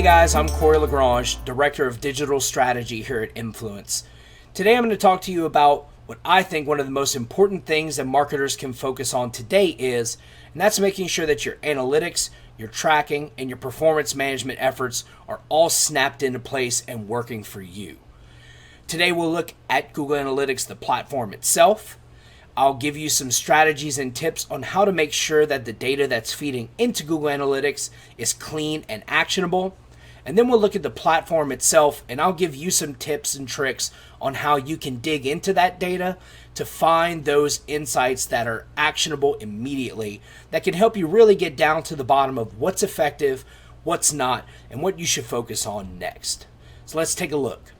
Hey guys, I'm Cory LaGrange, Director of Digital Strategy here at Emfluence. Today I'm going to talk to you about what I think one of the most important things that marketers can focus on today is, and that's making sure that your analytics, your tracking, and your performance management efforts are all snapped into place and working for you. Today we'll look at Google Analytics, the platform itself. I'll give you some strategies and tips on how to make sure that the data that's feeding into Google Analytics is clean and actionable. And then we'll look at the platform itself, and I'll give you some tips and tricks on how you can dig into that data to find those insights that are actionable immediately, that can help you really get down to the bottom of what's effective, what's not, and what you should focus on next. So let's take a look.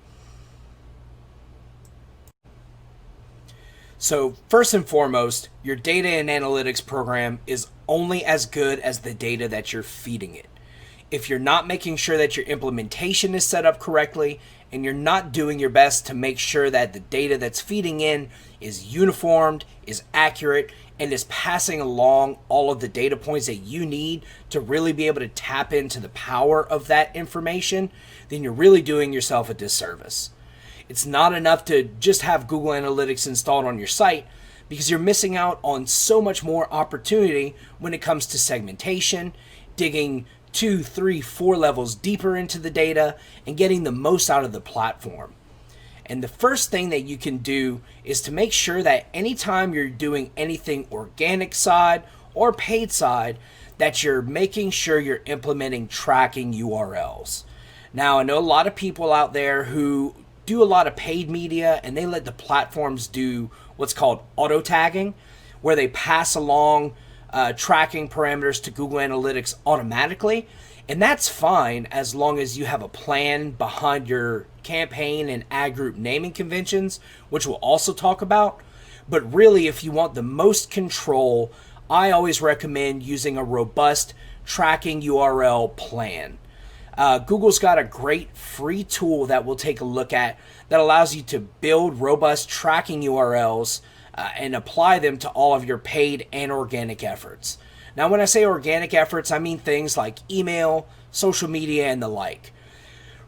So first and foremost, your data and analytics program is only as good as the data that you're feeding it. If you're not making sure that your implementation is set up correctly, and you're not doing your best to make sure that the data that's feeding in is uniformed, is accurate, and is passing along all of the data points that you need to really be able to tap into the power of that information, then you're really doing yourself a disservice. It's not enough to just have Google Analytics installed on your site, because you're missing out on so much more opportunity when it comes to segmentation, digging 2, 3, 4 levels deeper into the data, and getting the most out of the platform. And the first thing that you can do is to make sure that anytime you're doing anything organic side or paid side, that you're making sure you're implementing tracking URLs. Now, I know a lot of people out there who do a lot of paid media, and they let the platforms do what's called auto tagging, where they pass along tracking parameters to Google Analytics automatically. And that's fine as long as you have a plan behind your campaign and ad group naming conventions, which we'll also talk about. But really, if you want the most control, I always recommend using a robust tracking URL plan. Google's got a great free tool that we'll take a look at that allows you to build robust tracking URLs and apply them to all of your paid and organic efforts. Now, when I say organic efforts, I mean things like email, social media, and the like.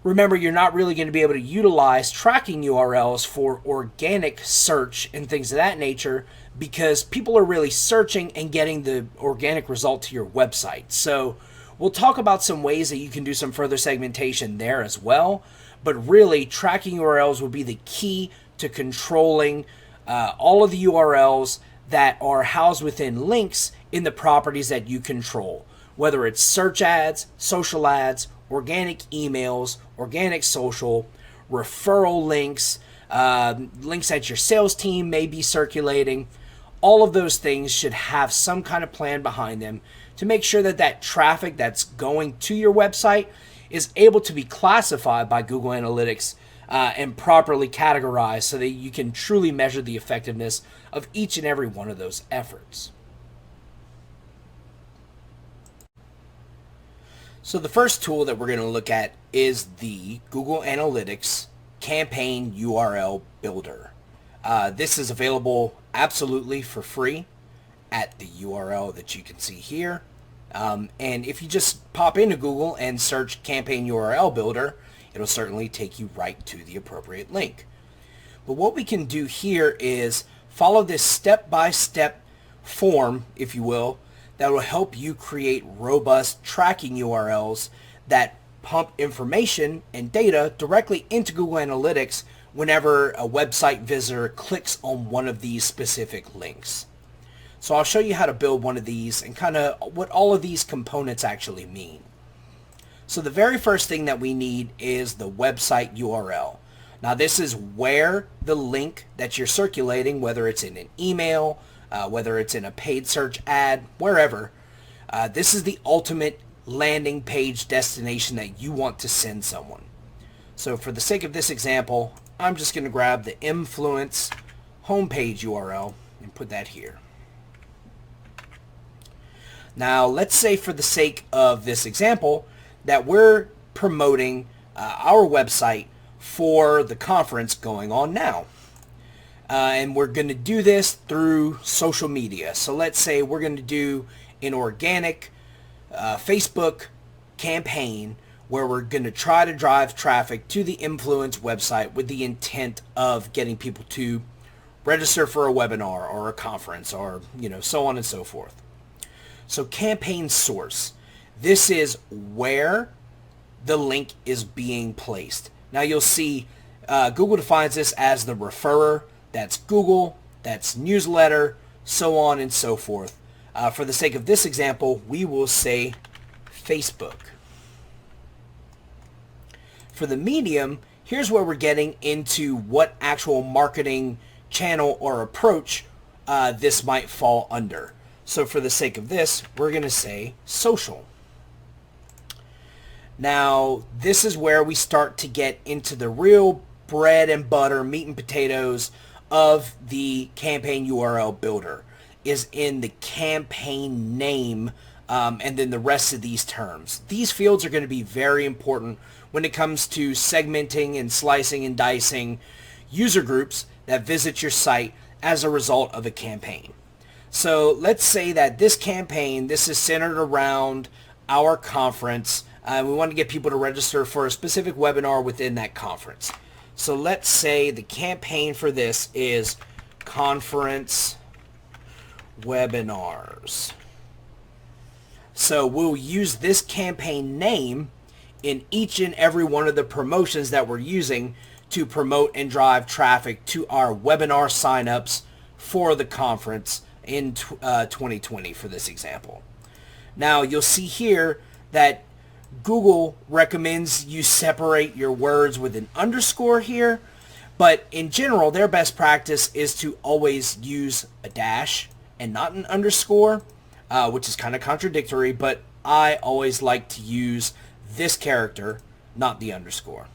Remember, you're not really going to be able to utilize tracking URLs for organic search and things of that nature, because people are really searching and getting the organic result to your website. So we'll talk about some ways that you can do some further segmentation there as well. But really, tracking URLs will be the key to controlling all of the URLs that are housed within links in the properties that you control, whether it's search ads, social ads, organic emails, organic social, referral links, links that your sales team may be circulating. All of those things should have some kind of plan behind them to make sure that that traffic that's going to your website is able to be classified by Google Analytics and properly categorized, so that you can truly measure the effectiveness of each and every one of those efforts. So the first tool that we're going to look at is the Google Analytics Campaign URL Builder. This is available absolutely for free at the URL that you can see here. And if you just pop into Google and search Campaign URL Builder, it'll certainly take you right to the appropriate link. But what we can do here is follow this step-by-step form, if you will, that will help you create robust tracking URLs that pump information and data directly into Google Analytics whenever a website visitor clicks on one of these specific links. So I'll show you how to build one of these and kind of what all of these components actually mean. So the very first thing that we need is the website URL. Now, this is where the link that you're circulating, whether it's in an email, whether it's in a paid search ad, wherever, this is the ultimate landing page destination that you want to send someone. So for the sake of this example, I'm just going to grab the emfluence homepage URL and put that here. Now, let's say for the sake of this example that we're promoting our website for the conference going on now. And we're going to do this through social media. So let's say we're going to do an organic Facebook campaign where we're going to try to drive traffic to the Emfluence website with the intent of getting people to register for a webinar or a conference or, so on and so forth. So campaign source. This is where the link is being placed. Now you'll see Google defines this as the referrer. That's Google, that's newsletter, so on and so forth. For the sake of this example, we will say Facebook. For the medium, here's where we're getting into what actual marketing channel or approach this might fall under. So for the sake of this, we're going to say social. Now, this is where we start to get into the real bread and butter, meat and potatoes of the campaign URL builder, is in the campaign name and then the rest of these terms. These fields are going to be very important when it comes to segmenting and slicing and dicing user groups that visit your site as a result of a campaign. So let's say that this campaign, this is centered around our conference. We want to get people to register for a specific webinar within that conference. So let's say the campaign for this is conference webinars. So we'll use this campaign name in each and every one of the promotions that we're using to promote and drive traffic to our webinar signups for the conference in 2020 for this example. Now you'll see here that Google recommends you separate your words with an underscore here, but in general their best practice is to always use a dash and not an underscore, which is kind of contradictory, but I always like to use this character, not the underscore.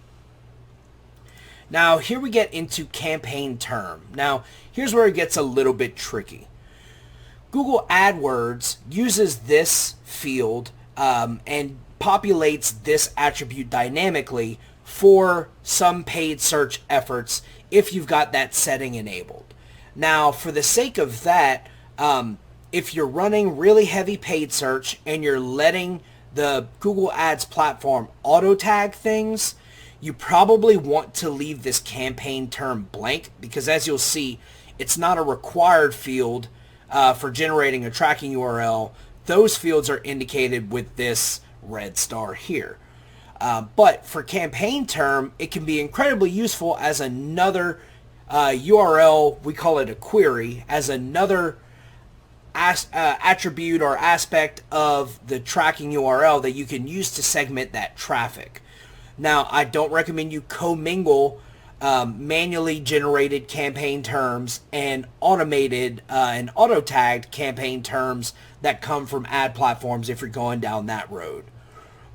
Now here we get into campaign term. Now here's where it gets a little bit tricky. Google AdWords uses this field and populates this attribute dynamically for some paid search efforts if you've got that setting enabled. Now for the sake of that, if you're running really heavy paid search and you're letting the Google Ads platform auto tag things, you probably want to leave this campaign term blank, because as you'll see, it's not a required field for generating a tracking URL. Those fields are indicated with this red star here. But for campaign term, it can be incredibly useful as another URL, we call it a query, as another attribute or aspect of the tracking URL that you can use to segment that traffic. Now, I don't recommend you commingle manually generated campaign terms and automated and auto-tagged campaign terms that come from ad platforms if you're going down that road.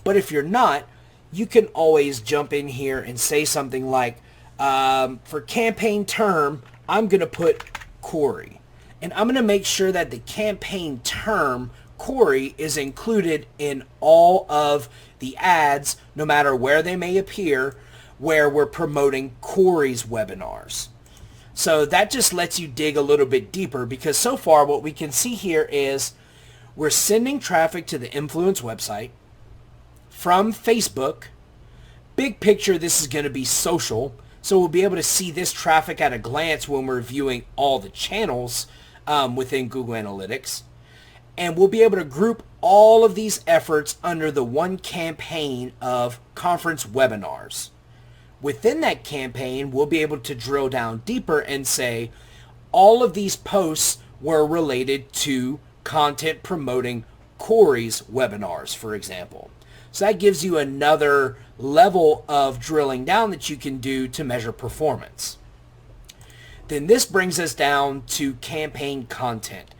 But if you're not, you can always jump in here and say something like, for campaign term, I'm going to put Cory. And I'm going to make sure that the campaign term Cory is included in all of the ads, no matter where they may appear, where we're promoting Cory's webinars. So that just lets you dig a little bit deeper, because so far what we can see here is we're sending traffic to the Emfluence website from Facebook. Big picture, this is going to be social, so we'll be able to see this traffic at a glance when we're viewing all the channels within Google Analytics. And we'll be able to group all of these efforts under the one campaign of conference webinars. Within that campaign, we'll be able to drill down deeper and say all of these posts were related to content promoting Cory's webinars, for example. So that gives you another level of drilling down that you can do to measure performance. Then this brings us down to campaign content.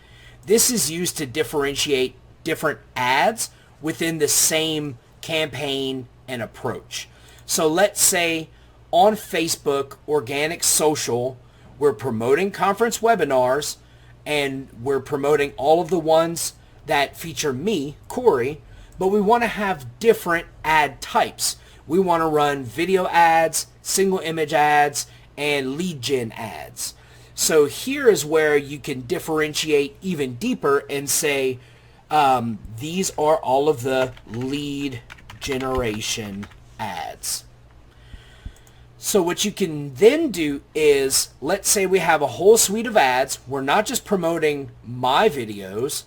This is used to differentiate different ads within the same campaign and approach. So let's say on Facebook, organic social, we're promoting conference webinars and we're promoting all of the ones that feature me, Cory, but we want to have different ad types. We want to run video ads, single image ads, and lead gen ads. So here is where you can differentiate even deeper and say these are all of the lead generation ads. So what you can then do is, let's say we have a whole suite of ads. We're not just promoting my videos,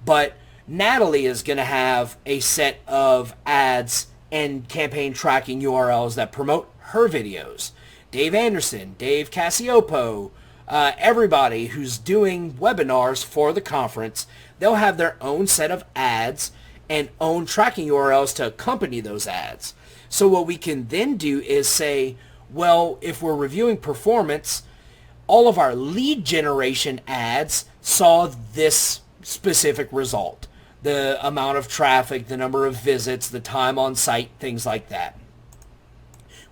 but Natalie is going to have a set of ads and campaign tracking URLs that promote her videos. Dave Anderson, Dave Cassiopo, everybody who's doing webinars for the conference, they'll have their own set of ads and own tracking URLs to accompany those ads. So what we can then do is say, well, if we're reviewing performance, all of our lead generation ads saw this specific result. The amount of traffic, the number of visits, the time on site, things like that.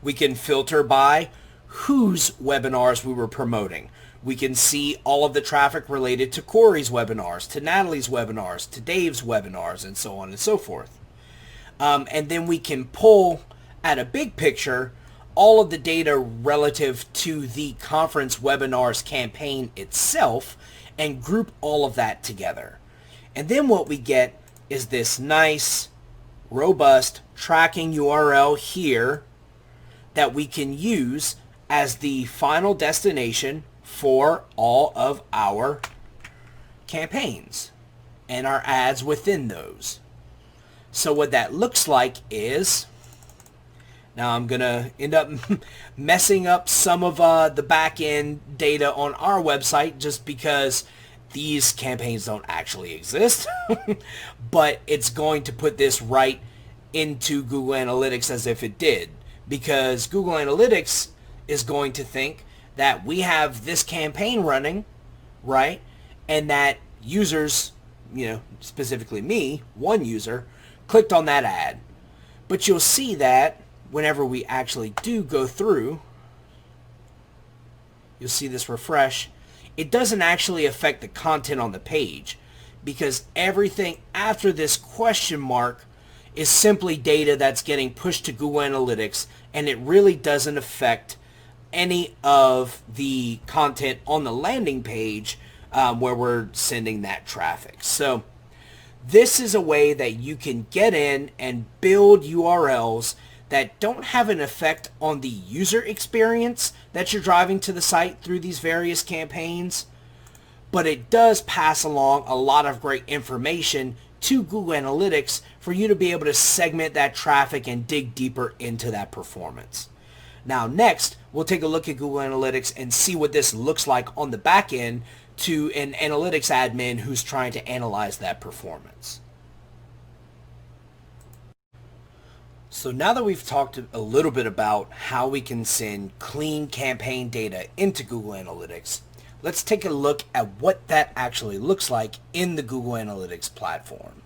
We can filter by whose webinars we were promoting. We can see all of the traffic related to Cory's webinars, to Natalie's webinars, to Dave's webinars, and so on and so forth. And then we can pull at a big picture all of the data relative to the conference webinars campaign itself and group all of that together. And then what we get is this nice, robust tracking URL here that we can use as the final destination for all of our campaigns and our ads within those. So what that looks like is, now I'm going to end up messing up some of the back-end data on our website just because these campaigns don't actually exist. But it's going to put this right into Google Analytics as if it did. Because Google Analytics is going to think that we have this campaign running, right? And that users, specifically me, one user, clicked on that ad. But you'll see that whenever we actually do go through, you'll see this refresh. It doesn't actually affect the content on the page because everything after this question mark is simply data that's getting pushed to Google Analytics, and it really doesn't affect any of the content on the landing page where we're sending that traffic. So this is a way that you can get in and build URLs that don't have an effect on the user experience that you're driving to the site through these various campaigns, but it does pass along a lot of great information to Google Analytics for you to be able to segment that traffic and dig deeper into that performance. Now next, we'll take a look at Google Analytics and see what this looks like on the back end to an analytics admin who's trying to analyze that performance. So now that we've talked a little bit about how we can send clean campaign data into Google Analytics, let's take a look at what that actually looks like in the Google Analytics platform.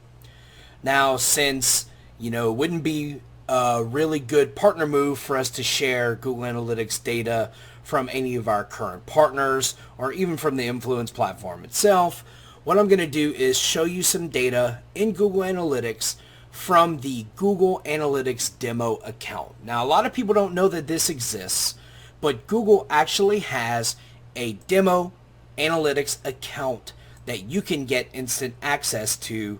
Now, since, it wouldn't be a really good partner move for us to share Google Analytics data from any of our current partners or even from the Emfluence platform itself, what I'm going to do is show you some data in Google Analytics from the Google Analytics demo account. Now, a lot of people don't know that this exists, but Google actually has a demo analytics account that you can get instant access to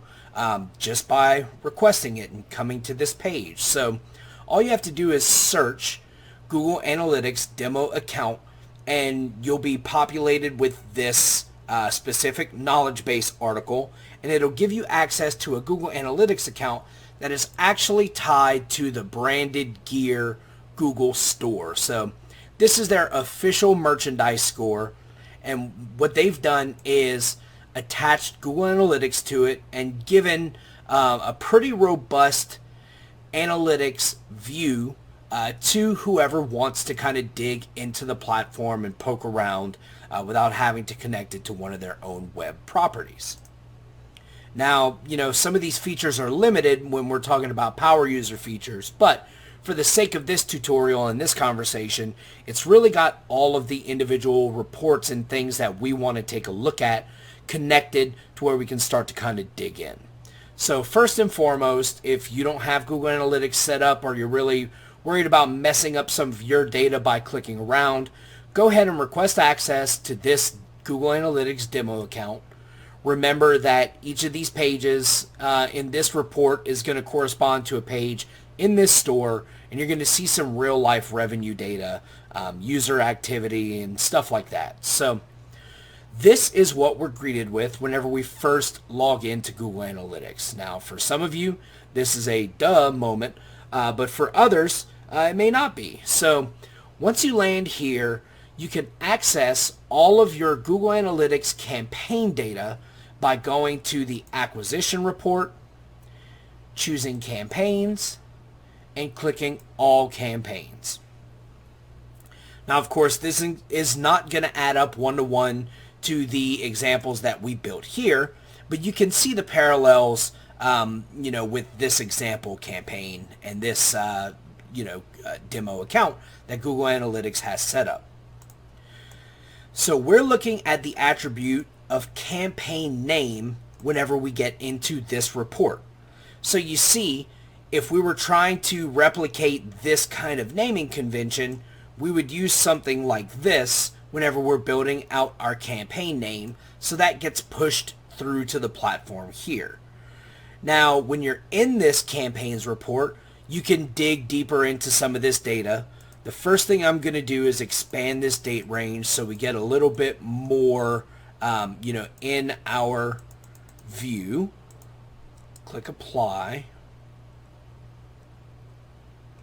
just by requesting it and coming to this page. So all you have to do is search Google Analytics demo account and you'll be populated with this specific knowledge base article, and it'll give you access to a Google Analytics account that is actually tied to the branded gear Google store. So this is their official merchandise score, and what they've done is attached Google Analytics to it and given a pretty robust analytics view to whoever wants to kind of dig into the platform and poke around without having to connect it to one of their own web properties. Now, some of these features are limited when we're talking about power user features, but for the sake of this tutorial and this conversation, it's really got all of the individual reports and things that we want to take a look at connected to where we can start to kind of dig in. So first and foremost, if you don't have Google Analytics set up or you're really worried about messing up some of your data by clicking around, go ahead and request access to this Google Analytics demo account. Remember that each of these pages in this report is going to correspond to a page in this store, and you're going to see some real life revenue data, user activity, and stuff like that. So this is what we're greeted with whenever we first log into Google Analytics. Now, for some of you, this is a duh moment, but for others, it may not be. So once you land here, you can access all of your Google Analytics campaign data by going to the acquisition report, choosing campaigns, and clicking all campaigns. Now, of course, this is not going to add up one-to-one to the examples that we built here, but you can see the parallels, with this example campaign and this, demo account that Google Analytics has set up. So we're looking at the attribute of campaign name whenever we get into this report. So you see, if we were trying to replicate this kind of naming convention, we would use something like this whenever we're building out our campaign name, so that gets pushed through to the platform here. Now, when you're in this campaigns report, you can dig deeper into some of this data. The first thing I'm going to do is expand this date range so we get a little bit more, in our view. Click apply.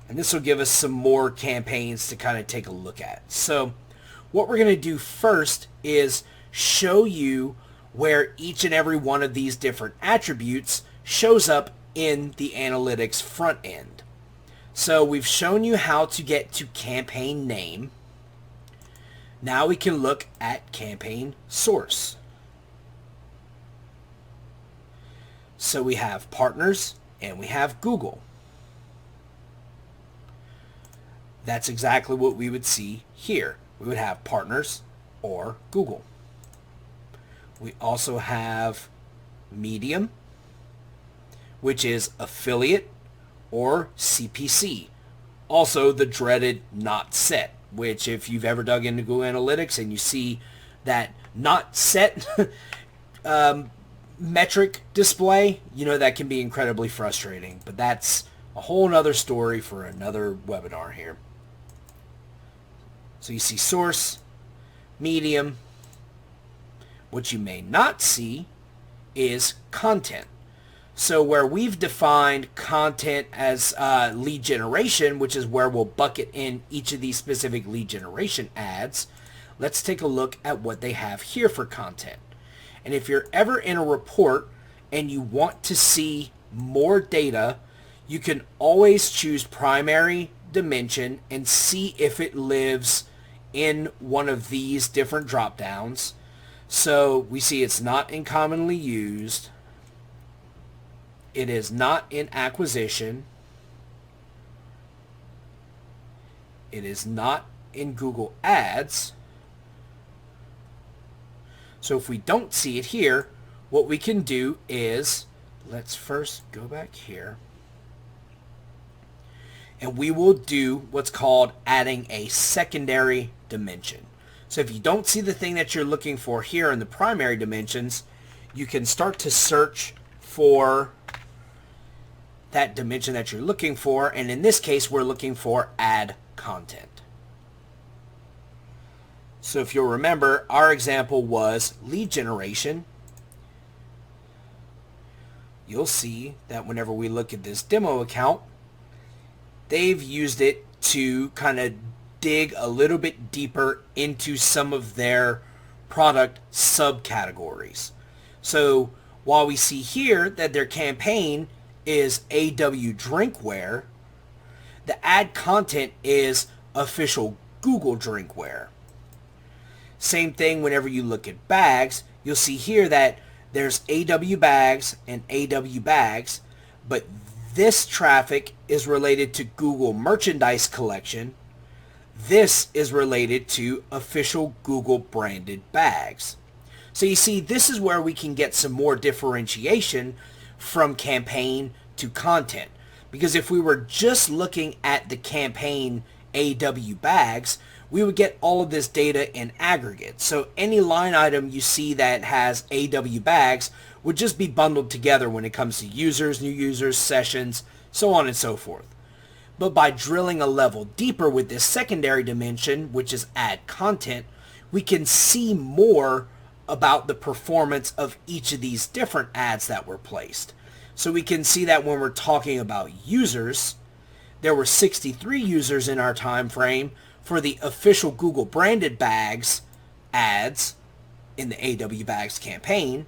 And this will give us some more campaigns to kind of take a look at. So what we're going to do first is show you where each and every one of these different attributes shows up in the analytics front end. So we've shown you how to get to campaign name. Now we can look at campaign source. So we have partners and we have Google. That's exactly what we would see here. We would have partners or Google. We also have medium, which is affiliate or CPC. Also the dreaded not set, which if you've ever dug into Google Analytics and you see that not set metric display, that can be incredibly frustrating. But that's a whole nother story for another webinar here. So you see source, medium. What you may not see is content. So where we've defined content as lead generation, which is where we'll bucket in each of these specific lead generation ads, let's take a look at what they have here for content. And if you're ever in a report and you want to see more data, you can always choose primary dimension and see if it lives in one of these different drop downs. So we see it's not in commonly used. It is not in acquisition. It is not in Google Ads. So if we don't see it here, what we can do is, let's first go back here. And we will do what's called adding a secondary dimension. So if you don't see the thing that you're looking for here in the primary dimensions, you can start to search for that dimension that you're looking for. And in this case, we're looking for add content. So if you'll remember, our example was lead generation. You'll see that whenever we look at this demo account, they've used it to kind of dig a little bit deeper into some of their product subcategories. So while we see here that their campaign is AW drinkware, the ad content is official Google drinkware. Same thing whenever you look at bags, you'll see here that there's AW bags and AW bags, but this traffic is related to Google merchandise collection. This is related to official Google branded bags. So you see, this is where we can get some more differentiation from campaign to content. Because if we were just looking at the campaign AW bags, we would get all of this data in aggregate. So any line item you see that has AW bags would just be bundled together when it comes to users, new users, sessions, so on and so forth. But by drilling a level deeper with this secondary dimension, which is add content, we can see more about the performance of each of these different ads that were placed. So we can see that when we're talking about users, there were 63 users in our time frame for the official Google branded bags ads in the AW Bags campaign,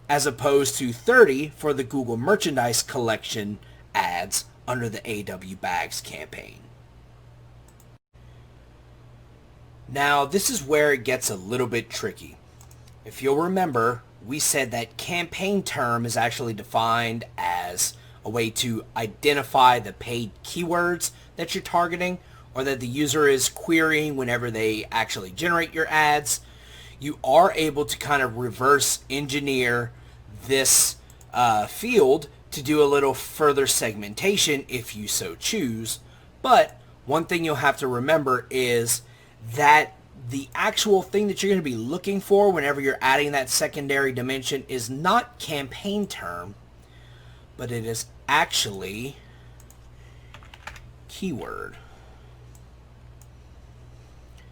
as opposed to 30 for the Google merchandise collection ads under the AW Bags campaign. Now, this is where it gets a little bit tricky. If you'll remember, we said that campaign term is actually defined as a way to identify the paid keywords that you're targeting or that the user is querying whenever they actually generate your ads. You are able to kind of reverse engineer this field to do a little further segmentation if you so choose. But one thing you'll have to remember is that the actual thing that you're going to be looking for whenever you're adding that secondary dimension is not campaign term, but it is actually keyword.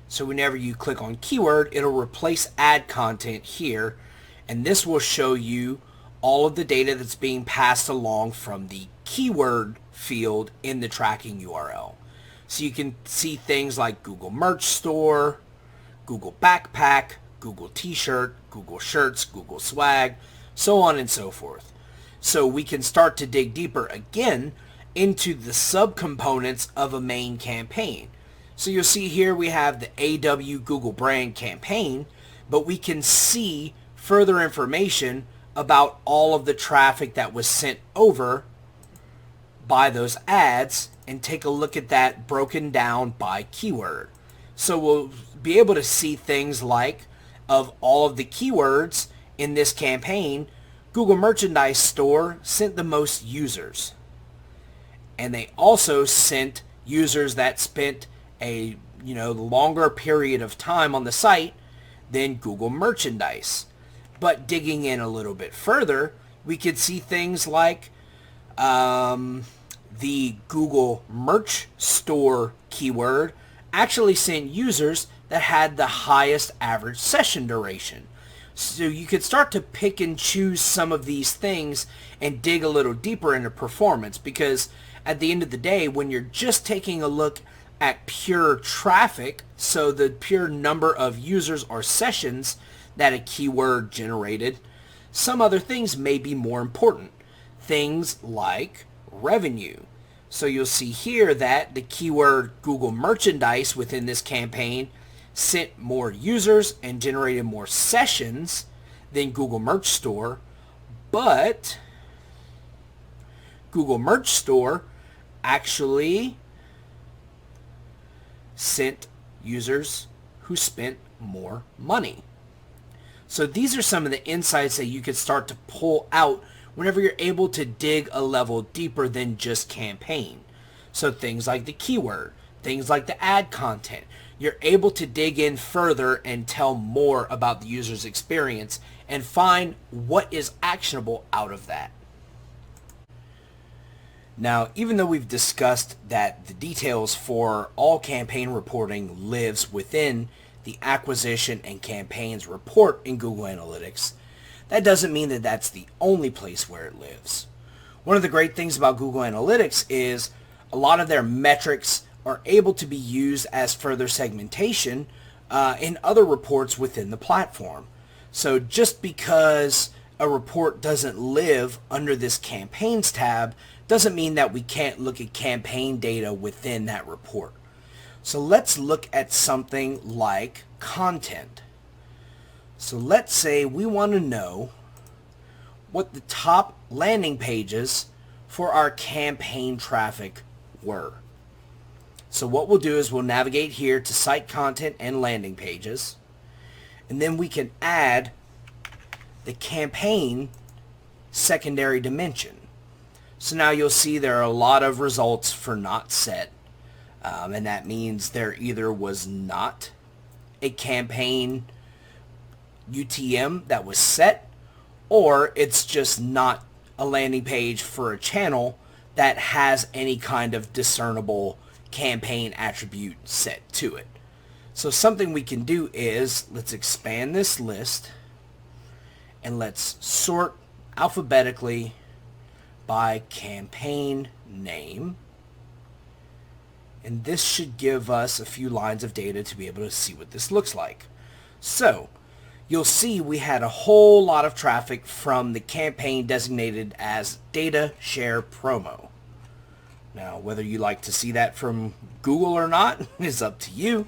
So whenever you click on keyword, it'll replace add content here, and this will show you all of the data that's being passed along from the keyword field in the tracking URL. So you can see things like Google Merch Store, Google Backpack, Google T-shirt, Google Shirts, Google Swag, so on and so forth. So we can start to dig deeper again into the subcomponents of a main campaign. So you'll see here we have the AW Google brand campaign, but we can see further information about all of the traffic that was sent over by those ads and take a look at that broken down by keyword. So we'll be able to see things like, of all of the keywords in this campaign, Google Merchandise Store sent the most users. And they also sent users that spent a longer period of time on the site than Google Merchandise. But digging in a little bit further, we could see things like the Google Merch Store keyword actually sent users that had the highest average session duration. So you could start to pick and choose some of these things and dig a little deeper into performance, because at the end of the day, when you're just taking a look at pure traffic, so the pure number of users or sessions that a keyword generated, some other things may be more important. Things like revenue. So you'll see here that the keyword Google Merchandise within this campaign sent more users and generated more sessions than Google Merch Store, but Google Merch Store actually sent users who spent more money. So these are some of the insights that you could start to pull out whenever you're able to dig a level deeper than just campaign. So things like the keyword, things like the ad content, you're able to dig in further and tell more about the user's experience and find what is actionable out of that. Now, even though we've discussed that the details for all campaign reporting lives within the acquisition and campaigns report in Google Analytics, that doesn't mean that that's the only place where it lives. One of the great things about Google Analytics is a lot of their metrics are able to be used as further segmentation in other reports within the platform. So just because a report doesn't live under this campaigns tab doesn't mean that we can't look at campaign data within that report. So let's look at something like content. So let's say we want to know what the top landing pages for our campaign traffic were. So what we'll do is we'll navigate here to site content and landing pages, and then we can add the campaign secondary dimension. So now you'll see there are a lot of results for not set, and that means there either was not a campaign UTM that was set, or it's just not a landing page for a channel that has any kind of discernible campaign attribute set to it. So something we can do is, let's expand this list and let's sort alphabetically by campaign name. And this should give us a few lines of data to be able to see what this looks like. So you'll see we had a whole lot of traffic from the campaign designated as data share promo. Now, whether you like to see that from Google or not is up to you,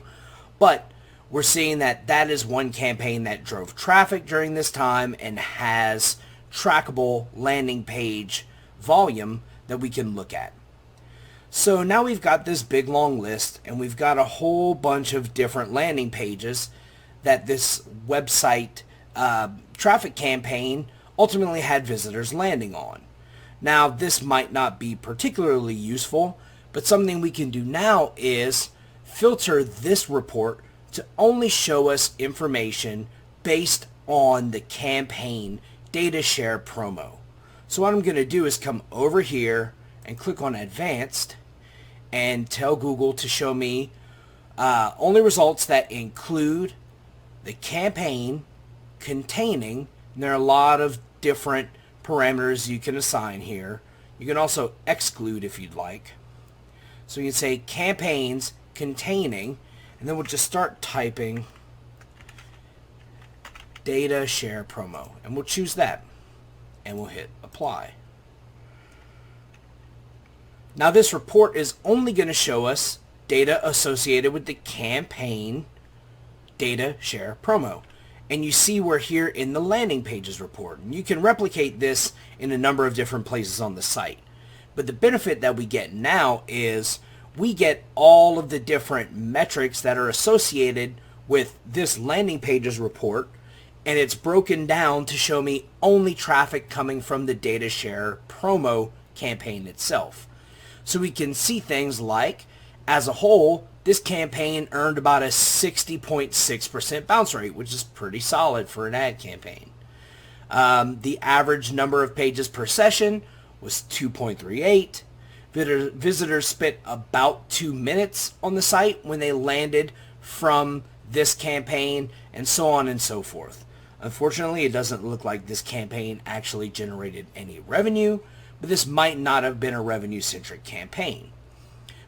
but we're seeing that that is one campaign that drove traffic during this time and has trackable landing page volume that we can look at. So now we've got this big long list, and we've got a whole bunch of different landing pages that this website traffic campaign ultimately had visitors landing on. Now, this might not be particularly useful, but something we can do now is filter this report to only show us information based on the campaign data share promo. So what I'm going to do is come over here and click on Advanced and tell Google to show me only results that include the campaign containing, and there are a lot of different parameters you can assign here. You can also exclude if you'd like. So you can say campaigns containing, and then we'll just start typing data share promo, and we'll choose that, and we'll hit apply. Now this report is only going to show us data associated with the campaign data share promo. And you see we're here in the landing pages report. And you can replicate this in a number of different places on the site. But the benefit that we get now is we get all of the different metrics that are associated with this landing pages report, and it's broken down to show me only traffic coming from the data share promo campaign itself. So we can see things like, as a whole, this campaign earned about a 60.6% bounce rate, which is pretty solid for an ad campaign. The average number of pages per session was 2.38. Visitors spent about 2 minutes on the site when they landed from this campaign, and so on and so forth. Unfortunately, it doesn't look like this campaign actually generated any revenue, but this might not have been a revenue-centric campaign.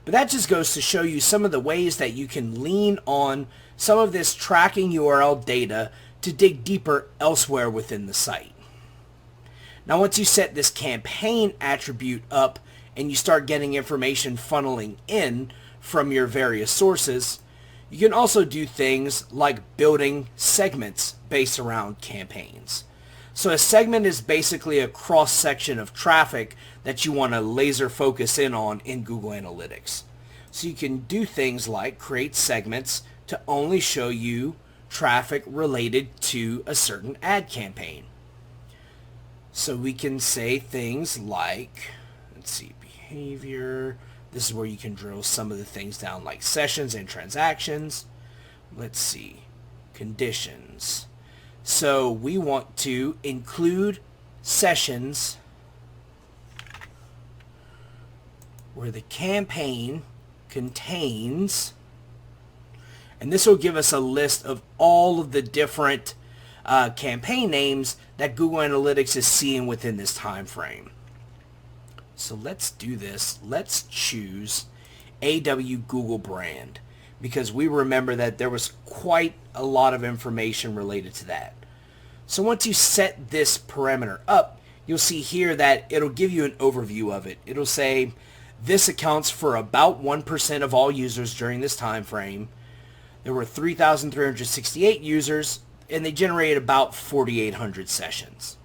But that just goes to show you some of the ways that you can lean on some of this tracking URL data to dig deeper elsewhere within the site. Now, once you set this campaign attribute up and you start getting information funneling in from your various sources, you can also do things like building segments based around campaigns. So a segment is basically a cross-section of traffic that you want to laser focus in on in Google Analytics. So you can do things like create segments to only show you traffic related to a certain ad campaign. So we can say things like, let's see, behavior. This is where you can drill some of the things down like sessions and transactions. Let's see, conditions. So we want to include sessions where the campaign contains, and this will give us a list of all of the different campaign names that Google Analytics is seeing within this time frame. So let's do this. Let's choose AW Google brand, because we remember that there was quite a lot of information related to that. So once you set this parameter up, you'll see here that it'll give you an overview of it. It'll say this accounts for about 1% of all users during this time frame. There were 3,368 users, and they generated about 4,800 sessions.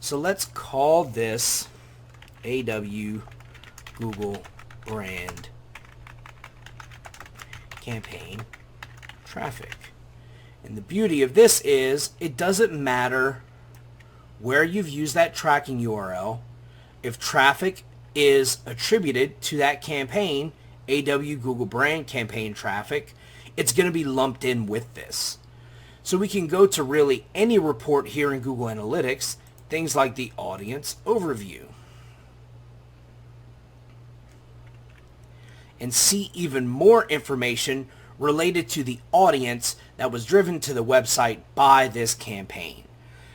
So let's call this AW Google brand campaign traffic. And the beauty of this is it doesn't matter where you've used that tracking URL. If traffic is attributed to that campaign, AW Google brand campaign traffic, it's going to be lumped in with this. So we can go to really any report here in Google Analytics, things like the audience overview. and see even more information related to the audience that was driven to the website by this campaign.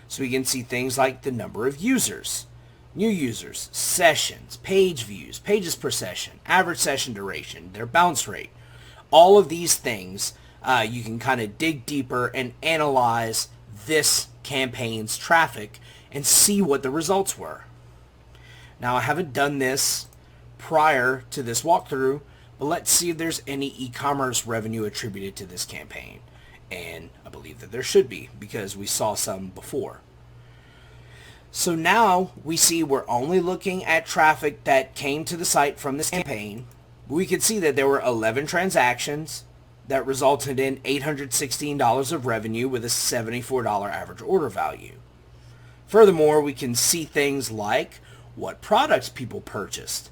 So we can see things like the number of users, new users, sessions, page views, pages per session, average session duration, their bounce rate. All of these things you can kind of dig deeper and analyze this campaign's traffic and see what the results were. Now, I haven't done this prior to this walkthrough, but let's see if there's any e-commerce revenue attributed to this campaign. And I believe that there should be, because we saw some before. So now we see we're only looking at traffic that came to the site from this campaign. We can see that there were 11 transactions that resulted in $816 of revenue with a $74 average order value. Furthermore, we can see things like what products people purchased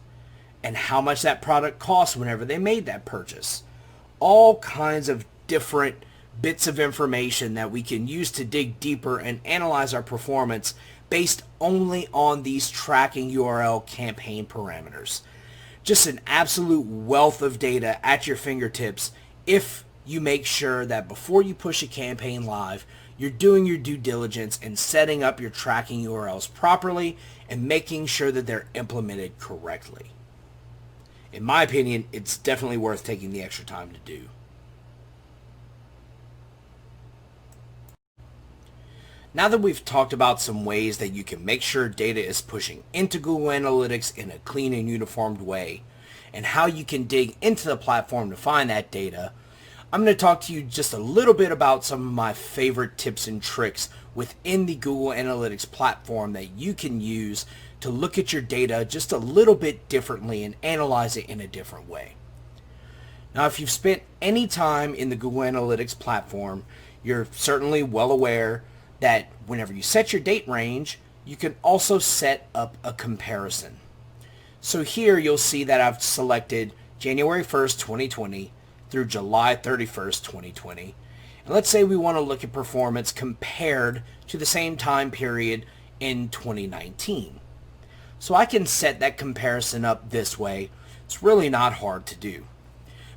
and how much that product cost whenever they made that purchase. All kinds of different bits of information that we can use to dig deeper and analyze our performance based only on these tracking URL campaign parameters. Just an absolute wealth of data at your fingertips if you make sure that before you push a campaign live, you're doing your due diligence and setting up your tracking URLs properly and making sure that they're implemented correctly. In my opinion, it's definitely worth taking the extra time to do. Now that we've talked about some ways that you can make sure data is pushing into Google Analytics in a clean and uniformed way, and how you can dig into the platform to find that data, I'm going to talk to you just a little bit about some of my favorite tips and tricks within the Google Analytics platform that you can use to look at your data just a little bit differently and analyze it in a different way. Now, if you've spent any time in the Google Analytics platform, you're certainly well aware that whenever you set your date range, you can also set up a comparison. So here you'll see that I've selected January 1st, 2020 through July 31st, 2020. And let's say we want to look at performance compared to the same time period in 2019. So I can set that comparison up this way. It's really not hard to do.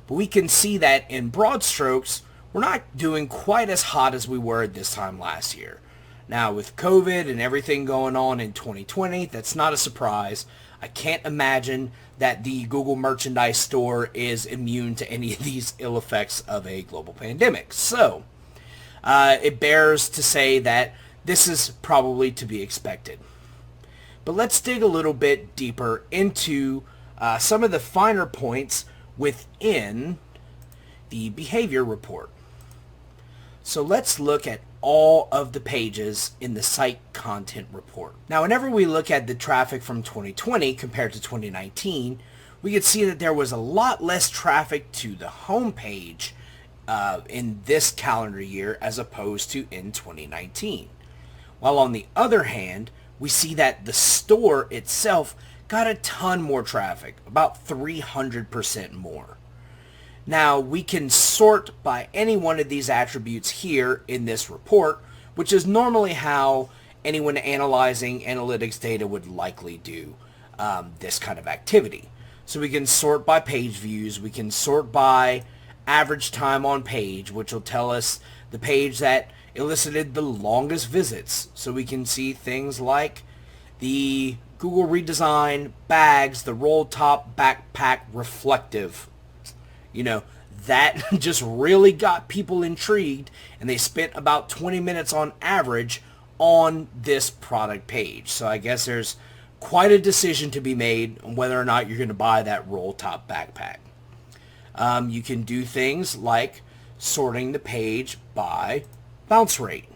But we can see that in broad strokes, we're not doing quite as hot as we were at this time last year. Now, with COVID and everything going on in 2020, that's not a surprise. I can't imagine that the Google Merchandise Store is immune to any of these ill effects of a global pandemic. So, it bears to say that this is probably to be expected. But let's dig a little bit deeper into some of the finer points within the behavior report. So let's look at all of the pages in the site content report. Now, whenever we look at the traffic from 2020 compared to 2019, we can see that there was a lot less traffic to the home page in this calendar year as opposed to in 2019. While on the other hand, we see that the store itself got a ton more traffic, about 300% more. Now, we can sort by any one of these attributes here in this report, which is normally how anyone analyzing analytics data would likely do this kind of activity. So we can sort by page views, we can sort by average time on page, which will tell us the page that elicited the longest visits. So we can see things like the Google redesign, bags, the roll top, backpack, reflective. You know, that just really got people intrigued, and they spent about 20 minutes on average on this product page. So I guess there's quite a decision to be made on whether or not you're going to buy that roll top backpack. You can do things like sorting the page by bounce rate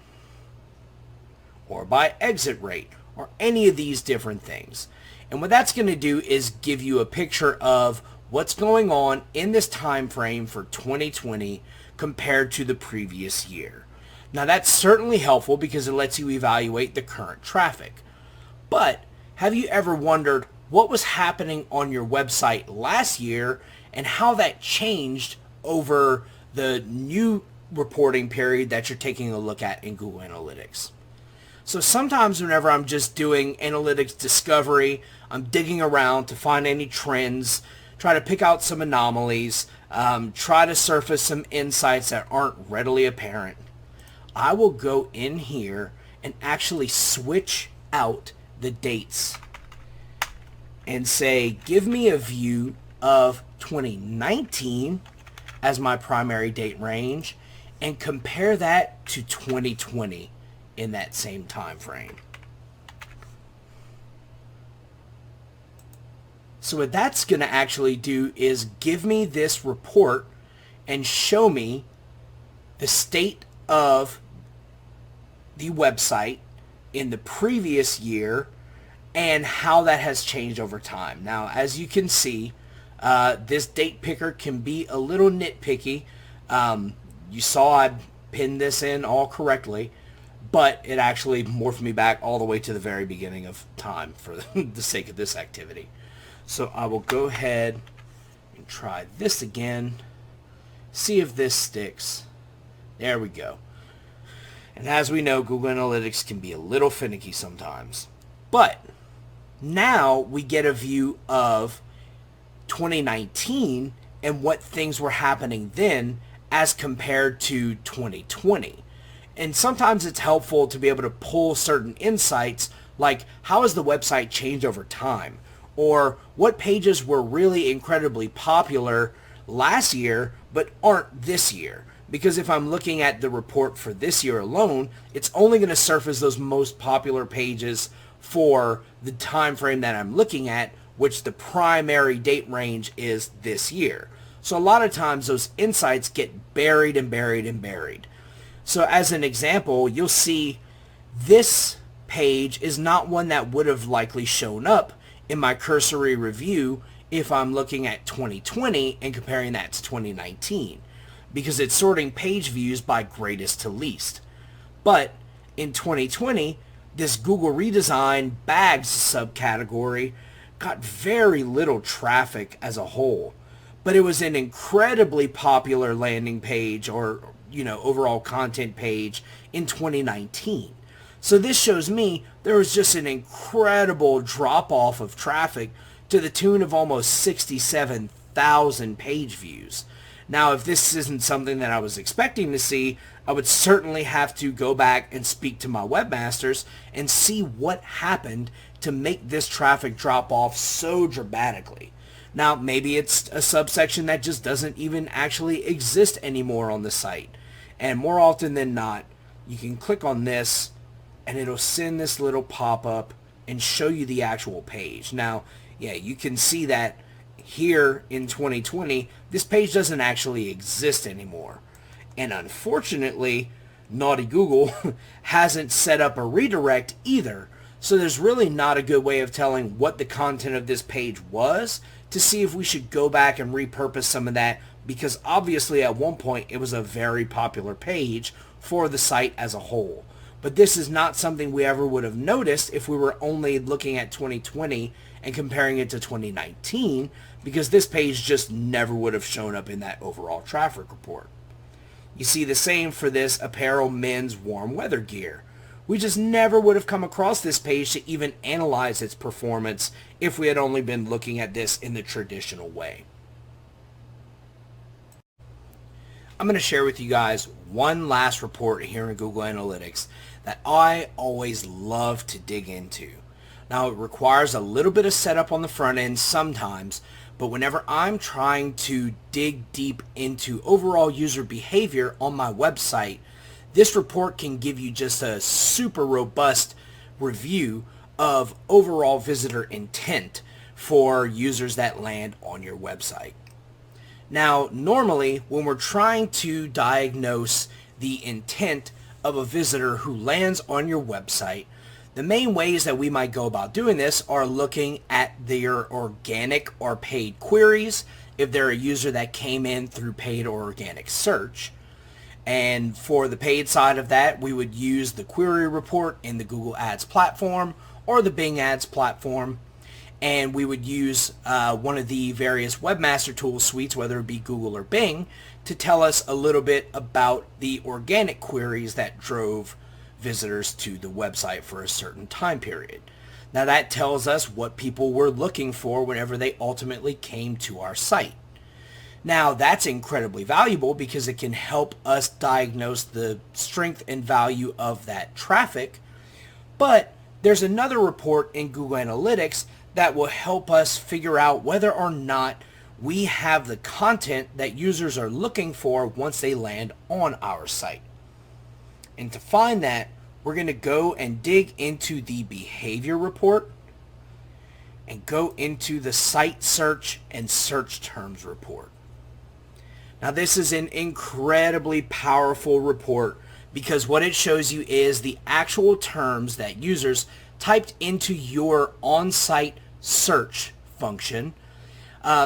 or by exit rate or any of these different things. And what that's going to do is give you a picture of what's going on in this time frame for 2020 compared to the previous year. Now, that's certainly helpful because it lets you evaluate the current traffic. But have you ever wondered what was happening on your website last year and how that changed over the new reporting period that you're taking a look at in Google Analytics? So sometimes whenever I'm just doing analytics discovery, I'm digging around to find any trends, try to pick out some anomalies, try to surface some insights that aren't readily apparent, I will go in here and actually switch out the dates and say, give me a view of 2019 as my primary date range and compare that to 2020 in that same time frame. So what that's going to actually do is give me this report and show me the state of the website in the previous year and how that has changed over time. Now, as you can see, this date picker can be a little nitpicky. You saw I pinned this in all correctly, but it actually morphed me back all the way to the very beginning of time for the sake of this activity. So I will go ahead and try this again, see if this sticks. There we go. And as we know, Google Analytics can be a little finicky sometimes. But now we get a view of 2019 and what things were happening then as compared to 2020. And sometimes it's helpful to be able to pull certain insights, like how has the website changed over time? Or what pages were really incredibly popular last year but aren't this year? Because if I'm looking at the report for this year alone, it's only going to surface those most popular pages for the time frame that I'm looking at, which the primary date range is this year. So a lot of times those insights get buried and buried and buried. So as an example, you'll see this page is not one that would have likely shown up in my cursory review if I'm looking at 2020 and comparing that to 2019, because it's sorting page views by greatest to least. But in 2020, this Google redesign bags subcategory got very little traffic as a whole, but it was an incredibly popular landing page or, overall content page in 2019. So this shows me there was just an incredible drop-off of traffic to the tune of almost 67,000 page views. Now, if this isn't something that I was expecting to see, I would certainly have to go back and speak to my webmasters and see what happened to make this traffic drop off so dramatically. Now, maybe it's a subsection that just doesn't even actually exist anymore on the site. And more often than not, you can click on this and it'll send this little pop-up and show you the actual page. Now, yeah, you can see that here in 2020, this page doesn't actually exist anymore. And unfortunately, naughty Google hasn't set up a redirect either. So there's really not a good way of telling what the content of this page was to see if we should go back and repurpose some of that, because obviously at one point it was a very popular page for the site as a whole. But this is not something we ever would have noticed if we were only looking at 2020 and comparing it to 2019, because this page just never would have shown up in that overall traffic report. You see the same for this apparel men's warm weather gear. We just never would have come across this page to even analyze its performance if we had only been looking at this in the traditional way. I'm going to share with you guys one last report here in Google Analytics that I always love to dig into. Now, it requires a little bit of setup on the front end sometimes, but whenever I'm trying to dig deep into overall user behavior on my website, this report can give you just a super robust review of overall visitor intent for users that land on your website. Now, normally, when we're trying to diagnose the intent of a visitor who lands on your website, the main ways that we might go about doing this are looking at their organic or paid queries, if they're a user that came in through paid or organic search. And for the paid side of that, we would use the query report in the Google Ads platform or the Bing Ads platform. And we would use one of the various webmaster tool suites, whether it be Google or Bing, to tell us a little bit about the organic queries that drove visitors to the website for a certain time period. Now that tells us what people were looking for whenever they ultimately came to our site. Now that's incredibly valuable because it can help us diagnose the strength and value of that traffic. But there's another report in Google Analytics that will help us figure out whether or not we have the content that users are looking for once they land on our site. And to find that, we're going to go and dig into the behavior report and go into the site search and search terms report. Now this is an incredibly powerful report because what it shows you is the actual terms that users typed into your on-site search function,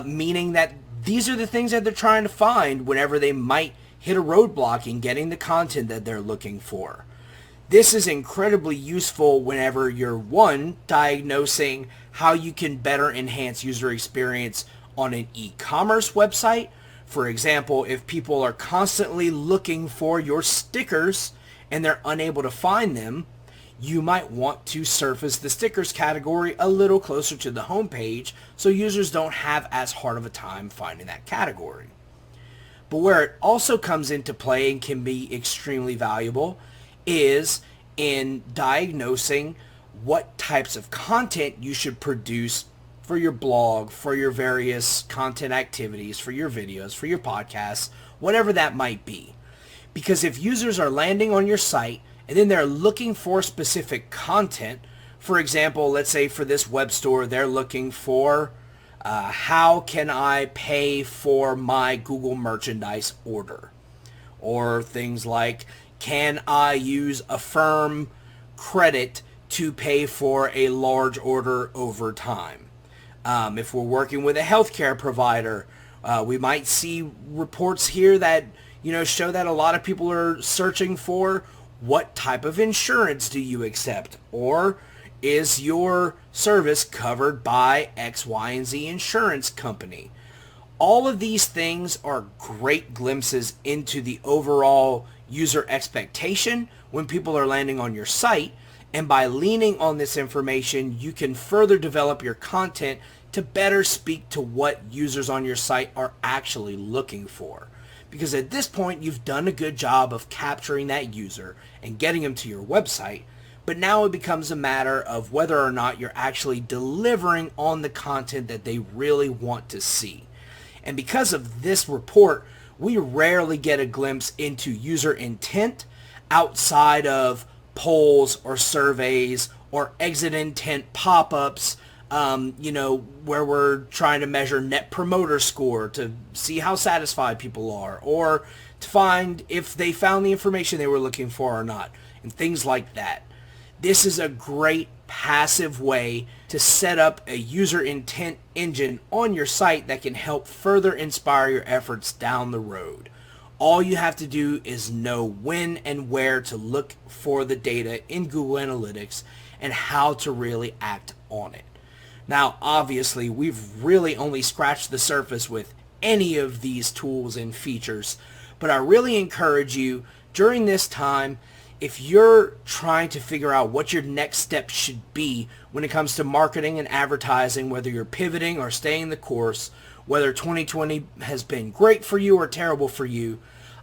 meaning that these are the things that they're trying to find whenever they might hit a roadblock in getting the content that they're looking for. This is incredibly useful whenever you're, one, diagnosing how you can better enhance user experience on an e-commerce website. For example, if people are constantly looking for your stickers and they're unable to find them, you might want to surface the stickers category a little closer to the homepage so users don't have as hard of a time finding that category. But where it also comes into play and can be extremely valuable is in diagnosing what types of content you should produce for your blog, for your various content activities, for your videos, for your podcasts, whatever that might be. Because if users are landing on your site and then they're looking for specific content, for example, let's say for this web store, they're looking for how can I pay for my Google merchandise order? Or things like, can I use Affirm credit to pay for a large order over time? If we're working with a healthcare provider, we might see reports here that show that a lot of people are searching for what type of insurance do you accept, or is your service covered by X, Y, and Z insurance company? All of these things are great glimpses into the overall user expectation when people are landing on your site, and by leaning on this information, you can further develop your content to better speak to what users on your site are actually looking for. Because at this point, you've done a good job of capturing that user and getting them to your website, but now it becomes a matter of whether or not you're actually delivering on the content that they really want to see. And because of this report, we rarely get a glimpse into user intent outside of polls or surveys or exit intent pop-ups, where we're trying to measure net promoter score to see how satisfied people are, or to find if they found the information they were looking for or not, and things like that. This is a great passive way to set up a user intent engine on your site that can help further inspire your efforts down the road. All you have to do is know when and where to look for the data in Google Analytics and how to really act on it. Now, obviously, we've really only scratched the surface with any of these tools and features, but I really encourage you during this time, if you're trying to figure out what your next step should be when it comes to marketing and advertising, whether you're pivoting or staying the course, whether 2020 has been great for you or terrible for you,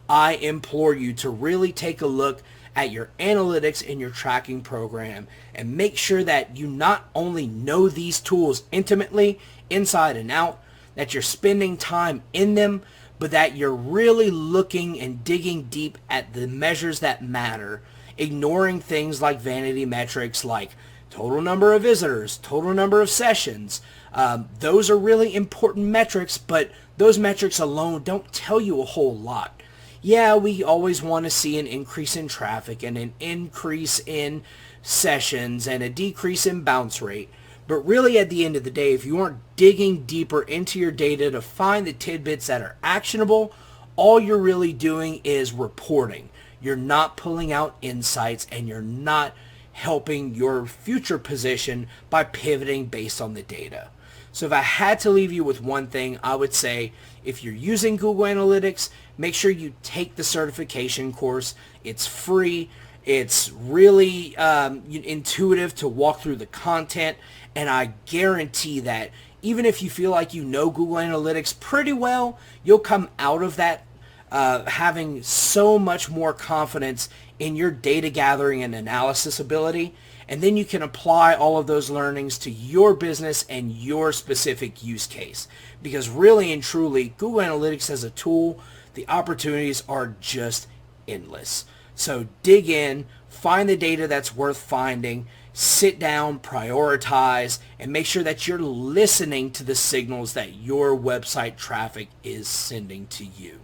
I implore you to really take a look at your analytics in your tracking program and make sure that you not only know these tools intimately, inside and out, that you're spending time in them, but that you're really looking and digging deep at the measures that matter, ignoring things like vanity metrics like total number of visitors, total number of sessions. Those are really important metrics, but those metrics alone don't tell you a whole lot. Yeah, we always want to see an increase in traffic and an increase in sessions and a decrease in bounce rate. But really, at the end of the day, if you aren't digging deeper into your data to find the tidbits that are actionable, all you're really doing is reporting. You're not pulling out insights, and you're not helping your future position by pivoting based on the data. So if I had to leave you with one thing, I would say if you're using Google Analytics, make sure you take the certification course. It's free. It's really intuitive to walk through the content, and I guarantee that even if you feel like you know Google Analytics pretty well, you'll come out of that having so much more confidence in your data gathering and analysis ability. And then you can apply all of those learnings to your business and your specific use case. Because really and truly, Google Analytics as a tool, the opportunities are just endless. So dig in, find the data that's worth finding, sit down, prioritize, and make sure that you're listening to the signals that your website traffic is sending to you.